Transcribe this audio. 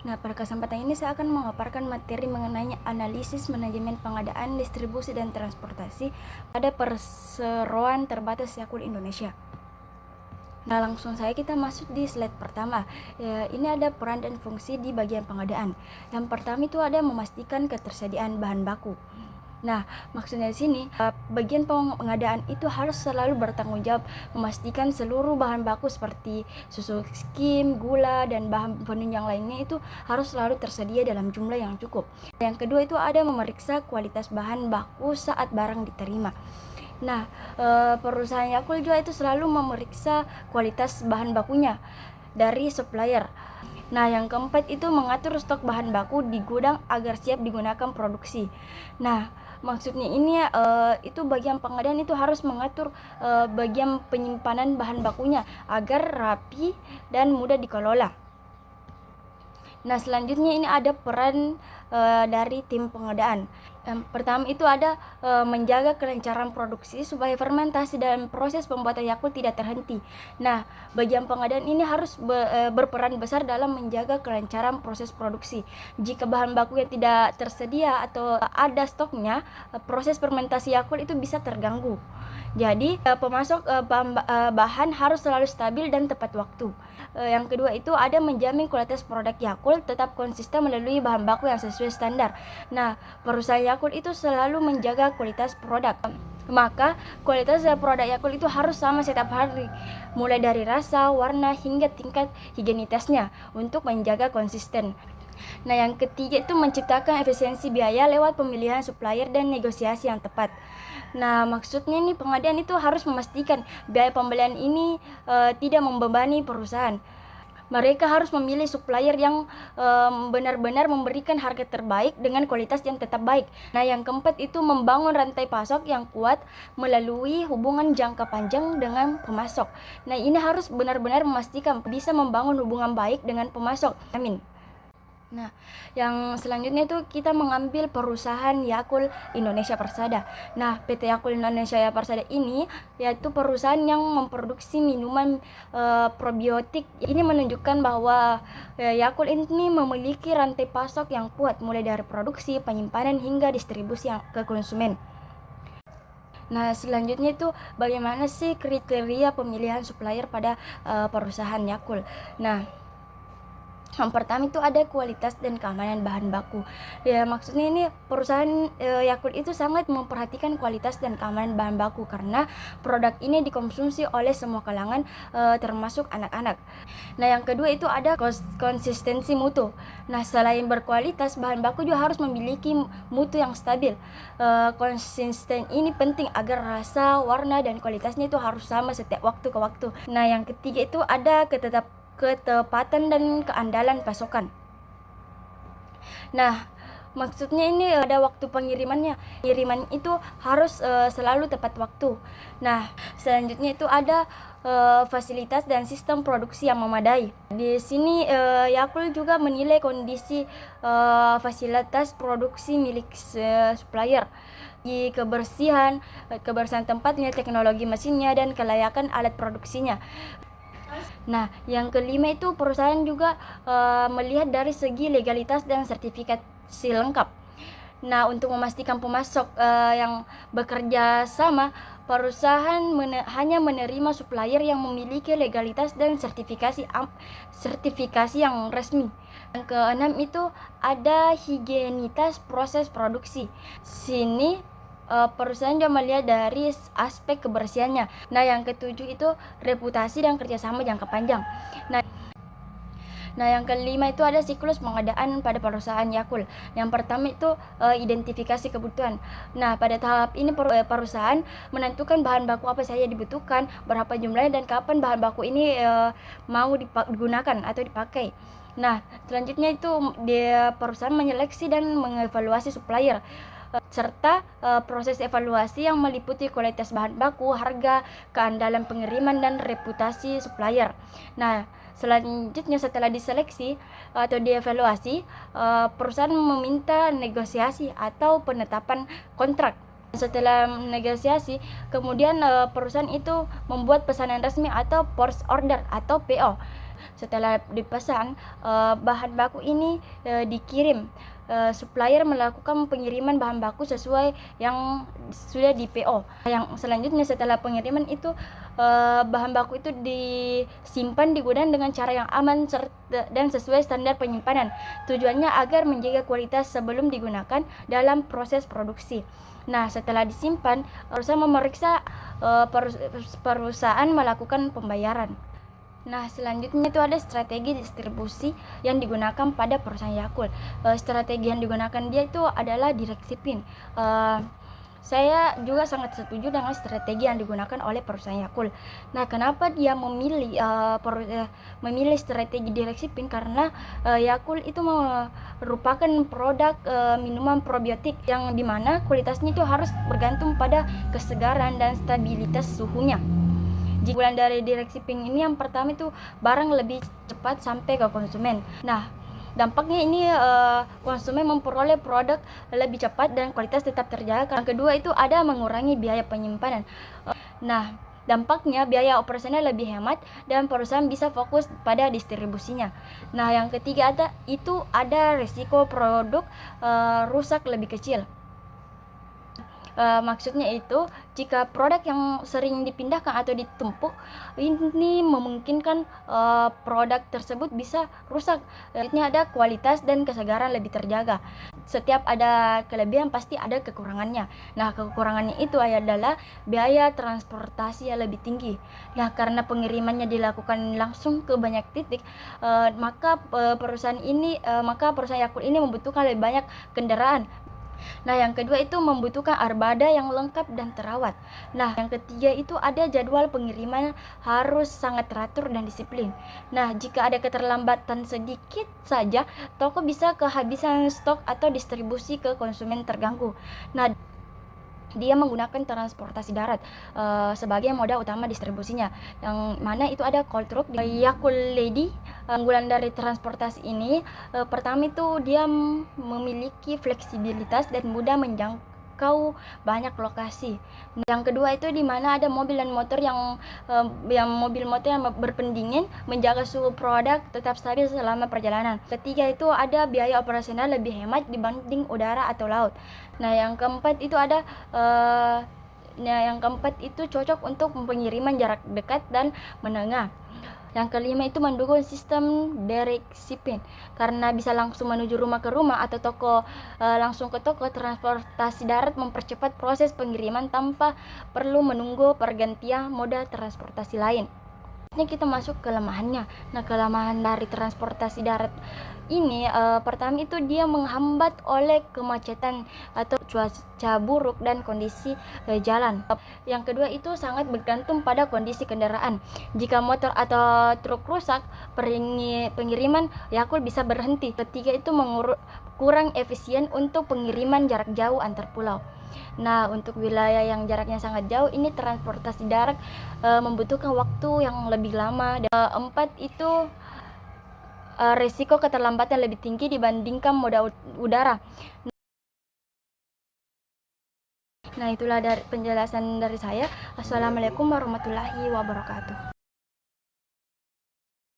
Nah, pada kesempatan ini saya akan memaparkan materi mengenai analisis manajemen pengadaan, distribusi, dan transportasi pada perseroan terbatas Yakult Indonesia. Nah, langsung saja kita masuk di slide pertama. Ini ada peran dan fungsi di bagian pengadaan. Yang pertama itu ada memastikan ketersediaan bahan baku. Nah, maksudnya di sini bagian pengadaan itu harus selalu bertanggung jawab memastikan seluruh bahan baku seperti susu skim, gula, dan bahan penunjang lainnya itu harus selalu tersedia dalam jumlah yang cukup. Yang kedua itu ada memeriksa kualitas bahan baku saat barang diterima. Nah, perusahaan Yakult juga itu selalu memeriksa kualitas bahan bakunya dari supplier. Nah, yang keempat itu mengatur stok bahan baku di gudang agar siap digunakan produksi. Nah, maksudnya ini itu bagian pengadaan itu harus mengatur bagian penyimpanan bahan bakunya agar rapi dan mudah dikelola. Nah, selanjutnya ini ada peran dari tim pengadaan. Yang pertama itu ada menjaga kelancaran produksi supaya fermentasi dan proses pembuatan Yakult tidak terhenti. Nah, bagian pengadaan ini harus berperan besar dalam menjaga kelancaran proses produksi. Jika bahan baku yang tidak tersedia atau ada stoknya, proses fermentasi Yakult itu bisa terganggu. Jadi, pemasok bahan harus selalu stabil dan tepat waktu. Yang kedua itu ada menjamin kualitas produk Yakult tetap konsisten melalui bahan baku yang sesuai standar. Nah, perusahaan Yakult itu selalu menjaga kualitas produk. Maka kualitas produk Yakult itu harus sama setiap hari, mulai dari rasa, warna, hingga tingkat higienitasnya untuk menjaga konsisten. Nah, yang ketiga itu menciptakan efisiensi biaya lewat pemilihan supplier dan negosiasi yang tepat. Nah, maksudnya nih pengadaan itu harus memastikan biaya pembelian ini tidak membebani perusahaan. Mereka harus memilih supplier yang benar-benar memberikan harga terbaik dengan kualitas yang tetap baik. Nah, yang keempat itu membangun rantai pasok yang kuat melalui hubungan jangka panjang dengan pemasok. Nah, ini harus benar-benar memastikan bisa membangun hubungan baik dengan pemasok. Amin. Nah, yang selanjutnya itu kita mengambil perusahaan Yakult Indonesia Persada. Nah, PT Yakult Indonesia Persada ini yaitu perusahaan yang memproduksi minuman probiotik. Ini menunjukkan bahwa Yakult ini memiliki rantai pasok yang kuat mulai dari produksi, penyimpanan hingga distribusi ke konsumen. Nah, selanjutnya itu bagaimana sih kriteria pemilihan supplier pada perusahaan Yakult. Nah, yang pertama itu ada kualitas dan keamanan bahan baku. Ya, maksudnya ini perusahaan Yakult itu sangat memperhatikan kualitas dan keamanan bahan baku karena produk ini dikonsumsi oleh semua kalangan termasuk anak-anak. Nah, yang kedua itu ada konsistensi mutu. Nah, selain berkualitas, bahan baku juga harus memiliki mutu yang stabil. Konsisten ini penting agar rasa, warna, dan kualitasnya itu harus sama setiap waktu ke waktu. Nah, yang ketiga itu ada ketepatan dan keandalan pasokan. Nah, maksudnya ini ada waktu pengirimannya. Pengiriman itu harus selalu tepat waktu. Nah, selanjutnya itu ada fasilitas dan sistem produksi yang memadai. Di sini Yakult juga menilai kondisi fasilitas produksi milik supplier, di kebersihan tempatnya, teknologi mesinnya, dan kelayakan alat produksinya. Nah, yang kelima itu perusahaan juga melihat dari segi legalitas dan sertifikasi lengkap. Nah, untuk memastikan pemasok yang bekerja sama, perusahaan hanya menerima supplier yang memiliki legalitas dan sertifikasi yang resmi. Yang keenam itu ada higienitas proses produksi. Sini perusahaan juga melihat dari aspek kebersihannya. Nah, yang ketujuh itu reputasi dan kerjasama jangka panjang. Nah, yang kelima itu ada siklus pengadaan pada perusahaan Yakult. Yang pertama itu identifikasi kebutuhan. Nah, pada tahap ini perusahaan menentukan bahan baku apa saja dibutuhkan, berapa jumlahnya, dan kapan bahan baku ini mau digunakan atau dipakai. Nah, selanjutnya itu perusahaan menyeleksi dan mengevaluasi supplier, serta proses evaluasi yang meliputi kualitas bahan baku, harga, keandalan pengiriman, dan reputasi supplier. Nah, selanjutnya setelah diseleksi atau dievaluasi, perusahaan meminta negosiasi atau penetapan kontrak. Setelah negosiasi, kemudian perusahaan itu membuat pesanan resmi atau purchase order atau PO. Setelah dipesan, bahan baku ini dikirim. Supplier melakukan pengiriman bahan baku sesuai yang sudah di PO. Yang selanjutnya setelah pengiriman itu bahan baku itu disimpan di gudang dengan cara yang aman dan sesuai standar penyimpanan. Tujuannya agar menjaga kualitas sebelum digunakan dalam proses produksi. Nah, setelah disimpan, perusahaan memeriksa perusahaan melakukan pembayaran. Nah, selanjutnya itu ada strategi distribusi yang digunakan pada perusahaan Yakult. Strategi yang digunakan dia itu adalah direct shipping. Saya juga sangat setuju dengan strategi yang digunakan oleh perusahaan Yakult. Nah, kenapa dia memilih strategi direct shipping? Karena Yakult itu merupakan produk minuman probiotik yang dimana kualitasnya itu harus bergantung pada kesegaran dan stabilitas suhunya. Jika dari direct shipping ini, yang pertama itu barang lebih cepat sampai ke konsumen. Nah, dampaknya ini konsumen memperoleh produk lebih cepat dan kualitas tetap terjaga. Yang kedua itu ada mengurangi biaya penyimpanan. Nah, dampaknya biaya operasional lebih hemat dan perusahaan bisa fokus pada distribusinya. Nah, yang ketiga ada risiko produk rusak lebih kecil. Maksudnya itu jika produk yang sering dipindahkan atau ditumpuk, ini memungkinkan produk tersebut bisa rusak. Ini ada kualitas dan kesegaran lebih terjaga. Setiap ada kelebihan pasti ada kekurangannya. Nah, kekurangannya itu adalah biaya transportasi yang lebih tinggi. Nah, karena pengirimannya dilakukan langsung ke banyak titik, maka perusahaan Yakult ini membutuhkan lebih banyak kendaraan. Nah, yang kedua itu membutuhkan armada yang lengkap dan terawat. Nah, yang ketiga itu ada jadwal pengiriman harus sangat teratur dan disiplin. Nah, jika ada keterlambatan sedikit saja, toko bisa kehabisan stok atau distribusi ke konsumen terganggu. Nah, dia menggunakan transportasi darat sebagai moda utama distribusinya, yang mana itu ada cold truck di Yakult Lady. Unggulan dari transportasi ini, pertama itu dia memiliki fleksibilitas dan mudah menjangkau banyak lokasi. Yang kedua itu di mana ada mobil dan motor yang mobil motor yang berpendingin menjaga suhu produk tetap stabil selama perjalanan. Ketiga itu ada biaya operasional lebih hemat dibanding udara atau laut. Nah, yang keempat itu cocok untuk pengiriman jarak dekat dan menengah. Yang kelima itu mendukung sistem direct shipping karena bisa langsung menuju rumah ke rumah atau langsung ke toko. Transportasi darat mempercepat proses pengiriman tanpa perlu menunggu pergantian moda transportasi lain. Kita masuk kelemahannya. Nah, kelemahan dari transportasi darat ini pertama itu dia menghambat oleh kemacetan atau cuaca buruk dan kondisi jalan. Yang kedua itu sangat bergantung pada kondisi kendaraan. Jika motor atau truk rusak, pengiriman Yakult bisa berhenti. Ketiga itu kurang efisien untuk pengiriman jarak jauh antar pulau. Nah, untuk wilayah yang jaraknya sangat jauh ini transportasi darat membutuhkan waktu yang lebih lama. Empat itu risiko keterlambatan lebih tinggi dibandingkan moda udara. Nah, itulah dari penjelasan dari saya. Assalamualaikum warahmatullahi wabarakatuh.